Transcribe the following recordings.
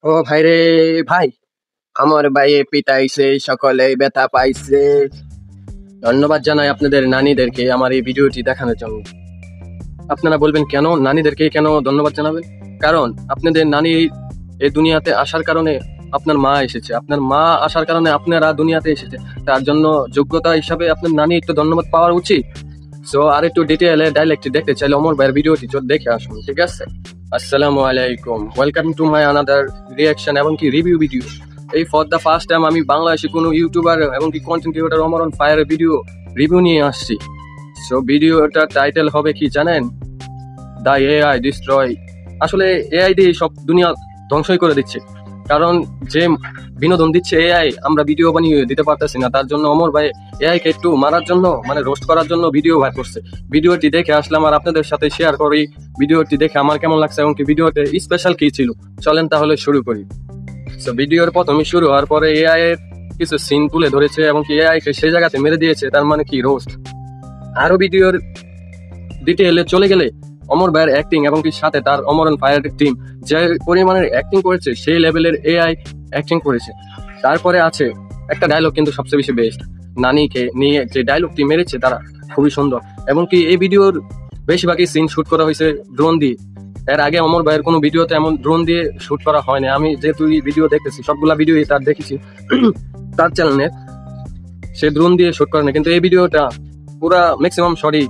ও ভাই রে ভাই, আমার ভাইয়ে পিটাইছে, সকলে ব্যথা পাইছে। ধন্যবাদ জানাই আপনাদের নানীদেরকে আমার এই ভিডিওটি দেখানোর জন্য। আপনারা বলবেন কেন নানীদেরকে কেন ধন্যবাদ জানাবেন? কারণ আপনাদের নানী এই দুনিয়াতে আসার কারণে আপনার মা এসেছে, আপনার মা আসার কারণে আপনারা দুনিয়াতে এসেছে। তার জন্য যোগ্যতা হিসাবে আপনার নানী একটু ধন্যবাদ পাওয়ার উচিত। সো আর একটু ডিটেইলে ডাইরেক্টলি দেখতে চাইলে অমর ভাইয়ের ভিডিওটি দেখে আসুন, ঠিক আছে? আসসালামু আলাইকুম, welcome to my another reaction এবং কি রিভিউ ভিডিও। এই ফর দ্য ফার্স্ট টাইম আমি বাংলাদেশি কোনো ইউটিউবার এবং কি কন্টেন্ট ক্রিয়েটর অমর অন ফায়ারের ভিডিও রিভিউ নিয়ে আসছি। সো ভিডিওটার টাইটেল হবে কি জানেন? The AI destroy. আসলে এআই দিয়ে সব দুনিয়া ধ্বংসই করে দিচ্ছে। কারণ যে বিনোদন দিচ্ছে এআই, আমরা ভিডিও বানিয়ে দিতে পারতেছি না। তার জন্য অমর ভাই এআই কে একটু মারার জন্য, মানে রোস্ট করার জন্য ভিডিও বের করছে। ভিডিওটি দেখে আসলাম আর আপনাদের সাথে শেয়ার করি ভিডিওটি দেখে আমার কেমন লাগছে এবং কি ভিডিওতে স্পেশাল কি ছিল। চলেন তাহলে শুরু করি। তো ভিডিওর প্রথমে শুরু হওয়ার পরে এআই এর কিছু সিন তুলে ধরেছে এবং কি এআই কে সেই জায়গাতে মেরে দিয়েছে, তার মানে কি রোস্ট। আরো ভিডিওর ডিটেইলে চলে গেলে অমর ভাইয়ের অ্যাক্টিং এবং কি সাথে তার অমর অন ফায়ার টিম যে পরিমাণের অ্যাক্টিং করেছে, সেই লেভেলের এআই অ্যাক্টিং করেছে। তারপরে আছে একটা ডায়লগ কিন্তু সবচেয়ে বেশি বেস্ট, নানিকে নিয়ে যে ডায়লগটি মেরেছে তারা খুবই সুন্দর। এবং কি এই ভিডিওর বেশিরভাগই সিন শুট করা হয়েছে ড্রোন দিয়ে। এর আগে অমর ভাইয়ের কোনো ভিডিওতে এমন ড্রোন দিয়ে শুট করা হয়নি। আমি যেহেতু ভিডিও দেখতেছি, সবগুলা ভিডিও তার দেখেছি তার চ্যানেলে, সে ড্রোন দিয়ে শুট করে না। কিন্তু এই ভিডিওটা পুরা ম্যাক্সিমাম শটই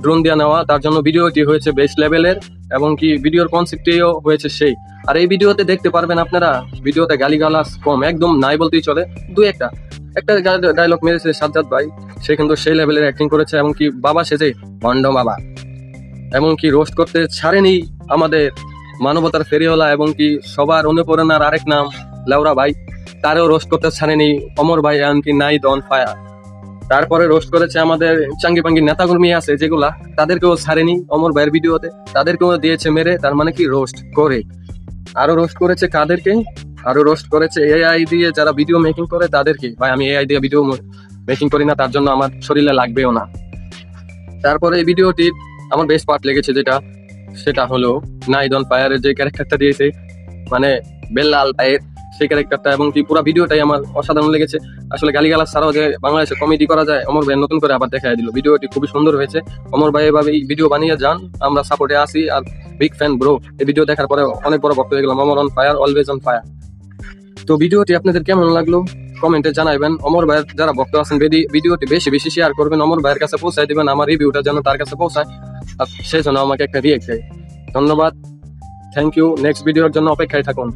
ড্রোন দিয়ে নেওয়া, তার জন্য ভিডিওটি হয়েছে বেস্ট লেভেলের এবং কি ভিডিওর কনসেপ্টটিও হয়েছে সেই। আর এই ভিডিওতে দেখতে পারবেন আপনারা, ভিডিওতে গালিগালাজ কম, একদম নাই বলতেই চলে। দু একটা একটা ডায়লগ মেরেছে সাজ্জাদ ভাই, সে কিন্তু সেই লেভেলের অ্যাক্টিং করেছে। এবং কি বাবা সেজে ভণ্ড বাবা, এবং কি রোস্ট করতে ছাড়েনি আমাদের মানবতার ফেরিওয়ালা এবং কি সবার অনুপ্রেরণার আরেক নাম লেওরা ভাই, তারও রোস্ট করতে ছাড়েনি অমর ভাই এমনকি নাইদ অন ফায়ার। তারপরে রোস্ট করেছে আমাদের চাঙ্গি পাঙ্গি নেতাকর্মী আছে যেগুলা, তাদেরকেও ছাড়েনি অমর ভাইয়ের ভিডিওতে, তাদেরকেও দিয়েছে মেরে, তার মানে কি রোস্ট করে। আরো রোস্ট করেছে কাদেরকে? আরো রোস্ট করেছে এআই দিয়ে যারা ভিডিও মেকিং করে তাদেরকে। ভাই আমি এআই দিয়ে ভিডিও মেকিং করি না, তার জন্য আমার শরীরে লাগবেও না। তারপরে এই ভিডিওটির আমার বেস্ট পার্ট লেগেছে যেটা, সেটা হলো নাইদ অন ফায়ারের যে ক্যারেক্টারটা দিয়েছে, মানে বেল্লাল ভাইয়ের সেই ক্যারেক্টারটা, এবং কি পুরো ভিডিওটাই আমার অসাধারণ লেগেছে। আসলে গালিগালাজ ছাড়াও যে বাংলাদেশে কমেডি করা যায়, অমর ভাই নতুন করে আবার দেখাই দিল। ভিডিওটি খুবই সুন্দর হয়েছে। অমর ভাই এভাবেই ভিডিও বানিয়ে যান, আমরা সাপোর্টে আসি। আর বিগ ফ্যান ব্রো, এই ভিডিও দেখার পরে অনেক বড় ভক্ত হয়ে গেলাম। Amar on fire, always on fire. তো ভিডিওটি আপনাদের কেমন লাগলো কমেন্টে জানাবেন। অমর ভাইয়ের যারা ভক্ত আছেন ভিডিওটি বেশি বেশি শেয়ার করবেন, অমর ভাইয়ের কাছে পৌঁছায় দিবেন, আমার রিভিউটা যেন তার কাছে পৌঁছায়, আর সেই জন্য আমাকে একটা রিয়েক্ট দেয়। ধন্যবাদ, থ্যাংক ইউ। নেক্সট ভিডিওর জন্য অপেক্ষায় থাকুন।